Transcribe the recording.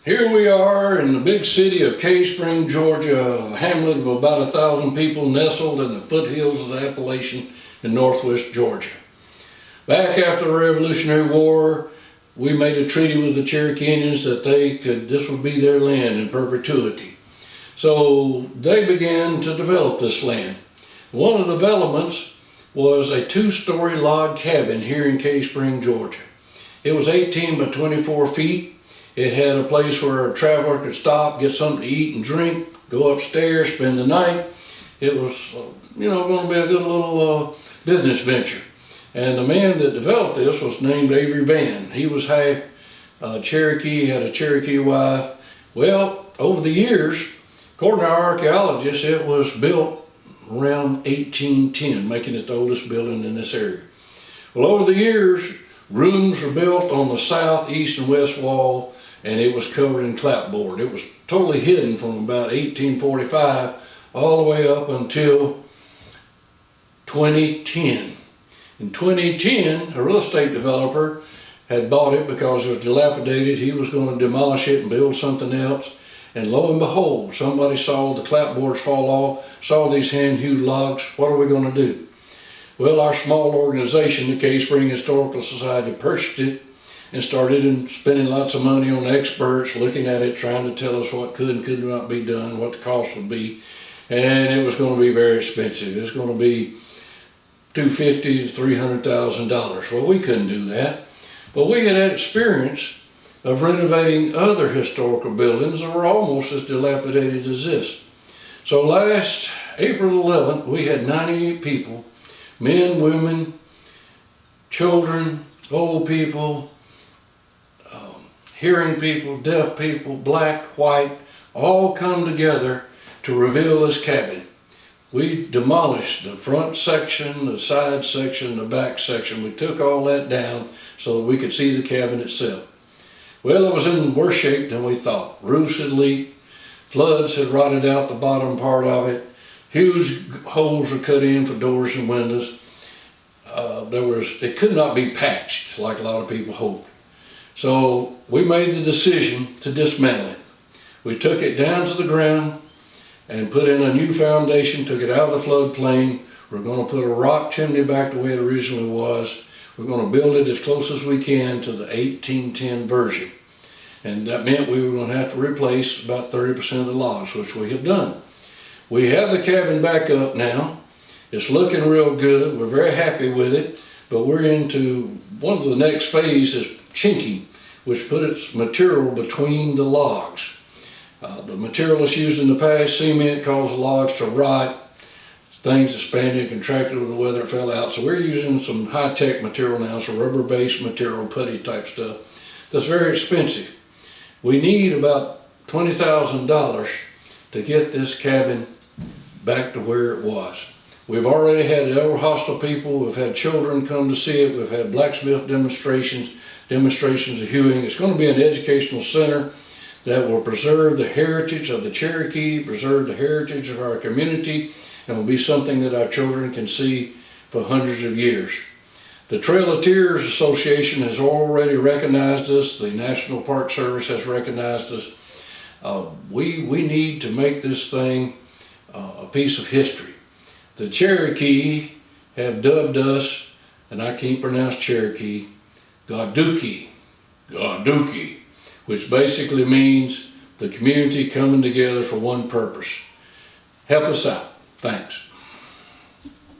Here we are in the big city of Cave Spring, Georgia, a hamlet of about 1,000 people nestled in the foothills of the Appalachian in northwest Georgia. Back after the Revolutionary War, we made a treaty with the Cherokee Indians that this would be their land in perpetuity. So they began to develop this land. One of the developments was a 2-story log cabin here in Cave Spring, Georgia. It was 18 by 24 feet. It had a place where a traveler could stop, get something to eat and drink, go upstairs, spend the night. It was, going to be a good little business venture. And the man that developed this was named Avery Van. He was half Cherokee, had a Cherokee wife. Well, over the years, according to our archaeologists, it was built around 1810, making it the oldest building in this area. Well, over the years, rooms were built on the south, east, and west wall, and it was covered in clapboard. It was totally hidden from about 1845 all the way up until 2010. In 2010, a real estate developer had bought it because it was dilapidated. He was going to demolish it and build something else. And lo and behold, somebody saw the clapboards fall off, saw these hand-hewed logs. What are we going to do? Well, our small organization, the Cave Spring Historical Society, purchased it and started spending lots of money on experts looking at it, trying to tell us what could and could not be done, what the cost would be. And it was going to be very expensive. It was going to be $250,000 to $300,000. Well, we couldn't do that. But we had experience of renovating other historical buildings that were almost as dilapidated as this. So last April 11th, we had 98 people, men, women, children, old people, hearing people, deaf people, black, white, all come together to reveal this cabin. We demolished the front section, the side section, the back section. We took all that down so that we could see the cabin itself. Well, it was in worse shape than we thought. Roofs had leaked, floods had rotted out the bottom part of it, huge holes were cut in for doors and windows. It could not be patched like a lot of people hoped. So we made the decision to dismantle it. We took it down to the ground and put in a new foundation, took it out of the floodplain. We're going to put a rock chimney back the way it originally was. We're going to build it as close as we can to the 1810 version. And that meant we were going to have to replace about 30% of the logs, which we have done. We have the cabin back up now. It's looking real good. We're very happy with it, but we're into one of the next phases, chinking, which puts material between the logs. The material that's used in the past, cement, caused the logs to rot. Things expanded and contracted with the weather, it fell out. So we're using some high-tech material now, so rubber-based material, putty type stuff. That's very expensive. We need about $20,000 to get this cabin back to where it was. We've already had other hostile people. We've had children come to see it. We've had blacksmith demonstrations of hewing. It's going to be an educational center that will preserve the heritage of the Cherokee, preserve the heritage of our community, and will be something that our children can see for hundreds of years. The Trail of Tears Association has already recognized us. The National Park Service has recognized us. We need to make this thing a piece of history. The Cherokee have dubbed us, and I can't pronounce Cherokee, Gaduki, which basically means the community coming together for one purpose. Help us out. Thanks.